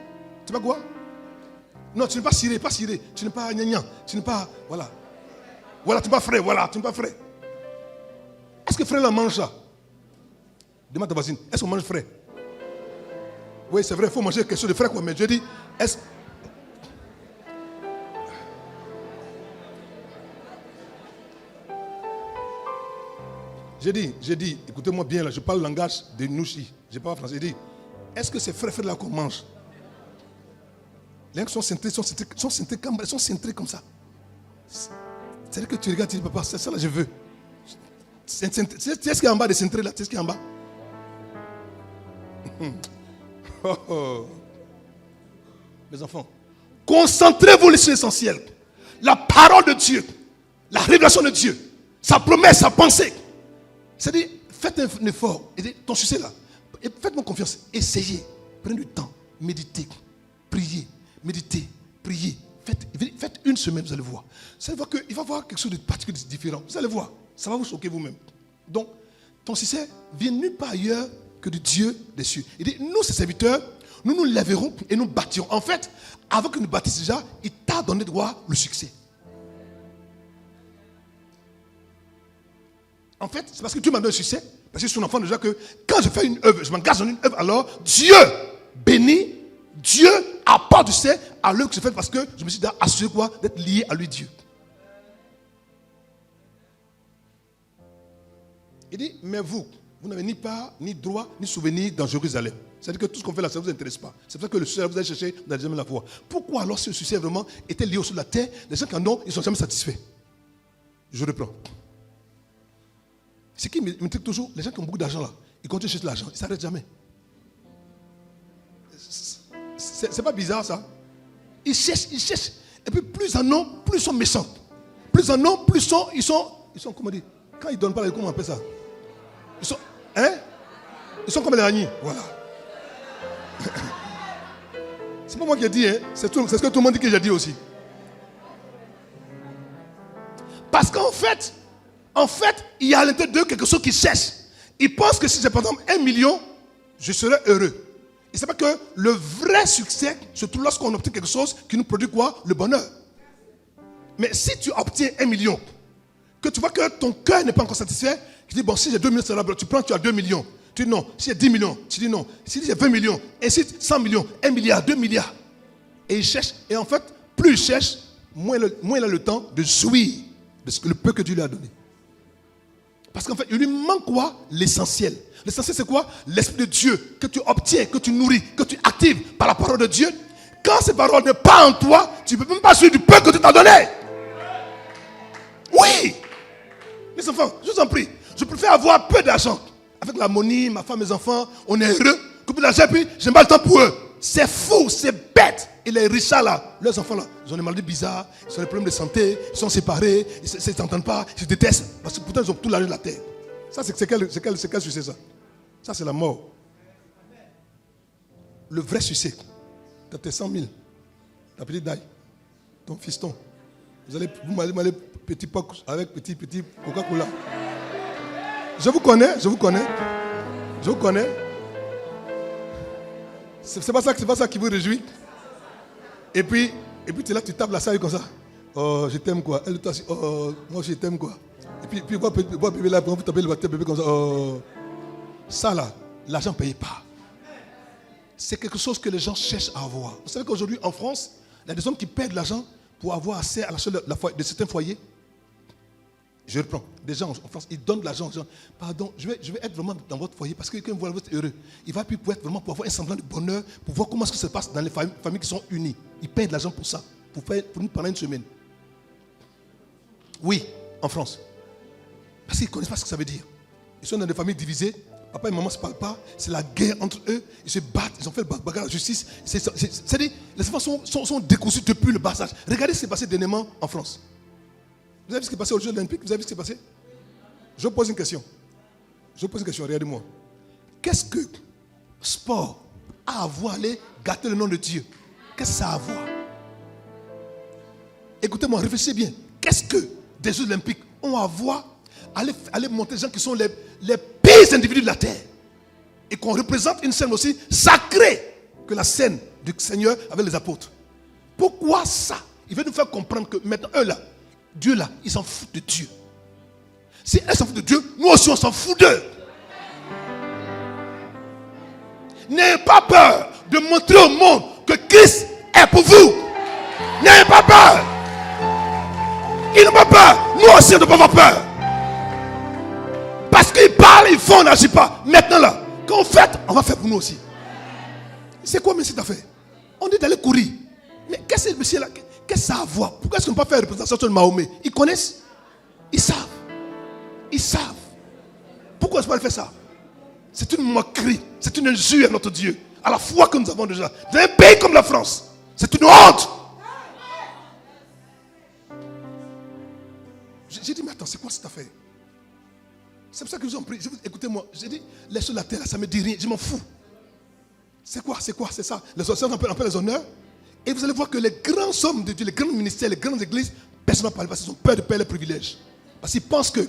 [SPEAKER 1] Tu n'es pas quoi? Non, tu n'es pas ciré, tu n'es pas gnagnan, tu n'es pas, voilà. Voilà, tu n'es pas frais, voilà, tu n'es pas frais. Est-ce que frais là mange ça? Demande à ta voisine, est-ce qu'on mange frais? Oui, c'est vrai, il faut manger quelque chose de frais, quoi. Mais je dis, est-ce. J'ai dit, écoutez-moi bien, là, je parle le langage de Nouchi, je parle français. J'ai dit, est-ce que c'est frais là qu'on mange? Les gens sont centrés comme ça. C'est-à-dire que tu regardes, tu dis, papa, c'est ça là, je veux. Tu sais ce qu'il y a en bas de centré là? Tu sais ce qu'il y a en bas? Mes enfants, concentrez-vous sur l'essentiel. La parole de Dieu, la révélation de Dieu, sa promesse, sa pensée. C'est-à-dire, faites un effort. Et ton succès là, faites-moi confiance. Essayez, prenez du temps, méditez, priez, méditez, priez. Faites une semaine, vous allez voir. Vous allez voir qu'il va y avoir quelque chose de particulier, de différent. Vous allez voir, ça va vous choquer vous-même. Donc, ton succès vient nulle part ailleurs que du Dieu des cieux. Il dit, nous, ses serviteurs, nous nous lèverons et nous bâtirons. En fait, avant que nous bâtissions déjà, il t'a donné droit le succès. En fait, c'est parce que Dieu m'a donné le succès, parce que je suis son enfant déjà, que quand je fais une œuvre, je m'engage dans une œuvre, alors Dieu bénit, Dieu apporte du succès à l'œuvre que je fais, parce que je me suis assuré quoi? D'être lié à lui, Dieu. Il dit, mais vous n'avez ni part, ni droit, ni souvenir dans Jérusalem. C'est-à-dire que tout ce qu'on fait là, ça ne vous intéresse pas. C'est pour ça que le succès, vous allez chercher, vous n'allez jamais la voir. Pourquoi alors si le succès vraiment était lié au sur la terre, les gens qui en ont, ils ne sont jamais satisfaits? Je reprends. Ce qui me dit toujours, les gens qui ont beaucoup d'argent là, ils continuent de chercher l'argent, ils ne s'arrêtent jamais. C'est pas bizarre ça? Ils cherchent. Et puis plus en ont, plus ils sont méchants. Plus en ont, plus ils sont comment dire? Quand ils ne donnent pas, comment on appelle ça? Ils sont comme les agneaux. Voilà. C'est pas moi qui ai dit, hein? C'est ce que tout le monde dit que j'ai dit aussi. Parce qu'en fait, il y a à l'intérieur d'eux quelque chose qui cherche. Ils pensent que si j'ai par exemple 1 million, je serai heureux. Et c'est pas que le vrai succès se trouve lorsqu'on obtient quelque chose qui nous produit quoi? Le bonheur. Mais si tu obtiens 1 million, que tu vois que ton cœur n'est pas encore satisfait, tu dis, bon, si j'ai 2 millions, c'est là, tu prends, tu as 2 millions. Tu dis non. Si j'ai 10 millions, tu dis non. Si j'ai 20 millions, et si 100 millions, 1 milliard, 2 milliards. Et il cherche, et en fait, plus il cherche, moins il a le temps de jouir de ce que le peu que Dieu lui a donné. Parce qu'en fait, il lui manque quoi? L'essentiel. L'essentiel, c'est quoi? L'Esprit de Dieu que tu obtiens, que tu nourris, que tu actives par la parole de Dieu. Quand cette parole n'est pas en toi, tu ne peux même pas jouir du peu que Dieu t'a donné. Oui! Mes enfants, je vous en prie, je préfère avoir peu d'argent. Avec l'harmonie, ma femme, mes enfants, on est heureux. Que plus d'argent, puis je n'ai pas le temps pour eux. C'est fou, c'est bête. Et les riches là, leurs enfants là, ils ont des maladies bizarres, ils ont des problèmes de santé, ils sont séparés, ils ne s'entendent pas, ils se détestent. Parce que pourtant ils ont tout l'argent de la terre. Ça, c'est quel succès ça? Ça, c'est la mort. Le vrai succès, tu as tes 100 000, ta petite daille, ton fiston. Vous m'allez petit poc avec petit Coca-Cola. Je vous connais. C'est pas ça qui vous réjouit. Et puis tu es là, tu tapes la salle comme ça. Oh, je t'aime quoi. Elle toi aussi, oh, moi je t'aime quoi. Et puis voir bébé là, vous tapez le bébé comme ça. Oh. Ça là, l'argent ne paye pas. C'est quelque chose que les gens cherchent à avoir. Vous savez qu'aujourd'hui en France, il y a des hommes qui perdent de l'argent pour avoir accès à de certains foyers. Je reprends. Des gens en France, ils donnent de l'argent aux gens. Pardon, je vais être vraiment dans votre foyer parce que quand vous êtes heureux, il va plus pour être vraiment pour avoir un semblant de bonheur, pour voir comment ça se passe dans les familles qui sont unies. Ils payent de l'argent pour ça, pour nous pendant une semaine. Oui, en France. Parce qu'ils ne connaissent pas ce que ça veut dire. Ils sont dans des familles divisées. Papa et maman ne se parlent pas. C'est la guerre entre eux. Ils se battent. Ils ont fait le bagarre à la justice. C'est-à-dire, les enfants sont décousus depuis le bas âge. Regardez ce qui s'est passé dernièrement en France. Vous avez vu ce qui est passé aux Jeux Olympiques? Vous avez vu ce qui s'est passé? Je vous pose une question. Regardez-moi. Qu'est-ce que sport a à voir aller gâter le nom de Dieu? Qu'est-ce que ça a à voir? Écoutez-moi, réfléchissez bien. Qu'est-ce que des Jeux Olympiques ont à voir aller montrer des gens qui sont les pires individus de la terre et qu'on représente une scène aussi sacrée que la scène du Seigneur avec les apôtres? Pourquoi ça? Il veut nous faire comprendre que maintenant, eux là, Dieu là, ils s'en foutent de Dieu. Si elles s'en foutent de Dieu, nous aussi on s'en fout d'eux. N'ayez pas peur de montrer au monde que Christ est pour vous. N'ayez pas peur. Ils n'ont pas peur. Nous aussi on ne doit pas avoir peur. Parce qu'ils parlent, ils font, on n'agit pas. Maintenant là, quand on fait, on va faire pour nous aussi. C'est quoi mais cette affaire? On dit d'aller courir. Mais qu'est-ce que le monsieur là? Qu'est-ce que ça a à voir? Pourquoi est-ce qu'on ne peut pas faire la représentation de Mahomet? Ils connaissent? Ils savent. Ils savent. Pourquoi est-ce qu'on ne peut pas faire ça? C'est une moquerie. C'est une injure à notre Dieu. À la foi que nous avons déjà. Dans un pays comme la France. C'est une honte. J'ai dit, mais attends, c'est quoi cette affaire? C'est pour ça que je vous en prie. Écoutez-moi. J'ai dit, laissez la terre là, ça ne me dit rien. Je m'en fous. C'est quoi? C'est ça. Les honneurs, on peut les honneurs. Et vous allez voir que les grands hommes de Dieu, les grands ministères, les grandes églises, personne ne parle parce qu'ils ont peur de perdre les privilèges. Parce qu'ils pensent que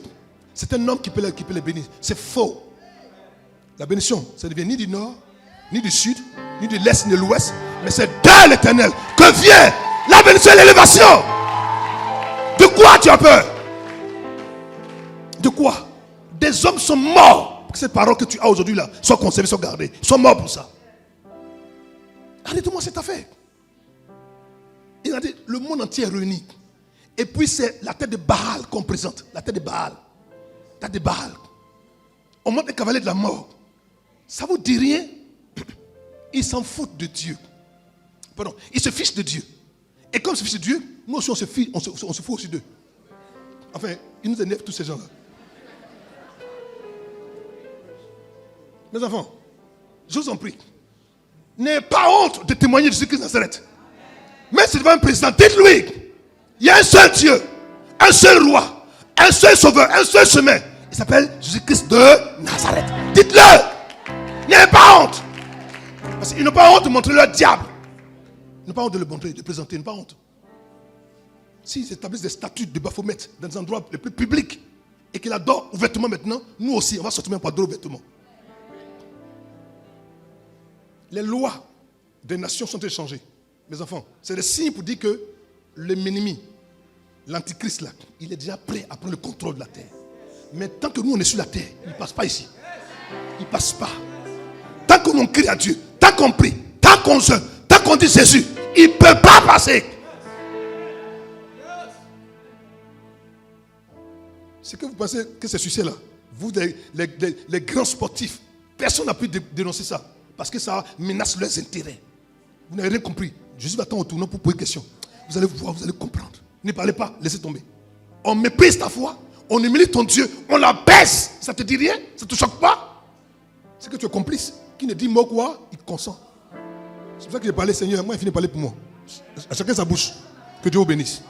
[SPEAKER 1] c'est un homme qui peut les bénir. C'est faux. La bénédiction, ça ne vient ni du nord, ni du sud, ni de l'est, ni de l'ouest, mais c'est de l'Éternel que vient la bénédiction et l'élévation. De quoi tu as peur? De quoi? Des hommes sont morts pour que cette parole que tu as aujourd'hui là soit conservée, soit gardée. Ils sont morts pour ça. Arrêtez-moi cette affaire. Il a dit, le monde entier est réuni. Et puis c'est la tête de Baal qu'on présente. La tête de Baal. La tête de Baal. on monte les cavaliers de la mort. Ça vous dit rien? Ils s'en foutent de Dieu. Pardon, ils se fichent de Dieu. Et comme ils se fichent de Dieu, nous aussi on se fout aussi d'eux. Enfin, ils nous énervent tous ces gens-là. Mes enfants, je vous en prie, n'ayez pas honte de témoigner de Jésus-Christ de Nazareth. Mais c'est devant un président, dites-lui, il y a un seul Dieu, un seul roi, un seul sauveur, un seul chemin. Il s'appelle Jésus-Christ de Nazareth. Dites-le. N'ayez pas honte. Parce qu'ils n'ont pas honte de montrer leur diable. Ils n'ont pas honte de le montrer, de le présenter. Ils n'ont pas honte. S'ils établissent des statues de Baphomet dans des endroits les plus publics et qu'ils adorent ouvertement maintenant, nous aussi, on va sortir même pour adorer ouvertement. Les lois des nations sont échangées. Mes enfants, c'est des signes pour dire que l'ennemi, l'antichrist là, il est déjà prêt à prendre le contrôle de la terre. Mais tant que nous on est sur la terre, il ne passe pas ici. Il ne passe pas. Tant que l'on crie à Dieu, tant qu'on prie, tant qu'on jeûne, tant qu'on dit Jésus, il ne peut pas passer. C'est que vous pensez que c'est succès là. Vous, les grands sportifs, personne n'a pu dénoncer ça. Parce que ça menace leurs intérêts. Vous n'avez rien compris. Jésus va t'en retourner pour poser une question. Vous allez voir, vous allez comprendre. Ne parlez pas, laissez tomber. On méprise ta foi, on humilie ton Dieu, on la baisse. Ça te dit rien? Ça ne te choque pas? C'est que tu es complice. Qui ne dit mot quoi, il consent. C'est pour ça que j'ai parlé, Seigneur. Moi, il finit de parler pour moi. À chacun sa bouche. Que Dieu vous bénisse.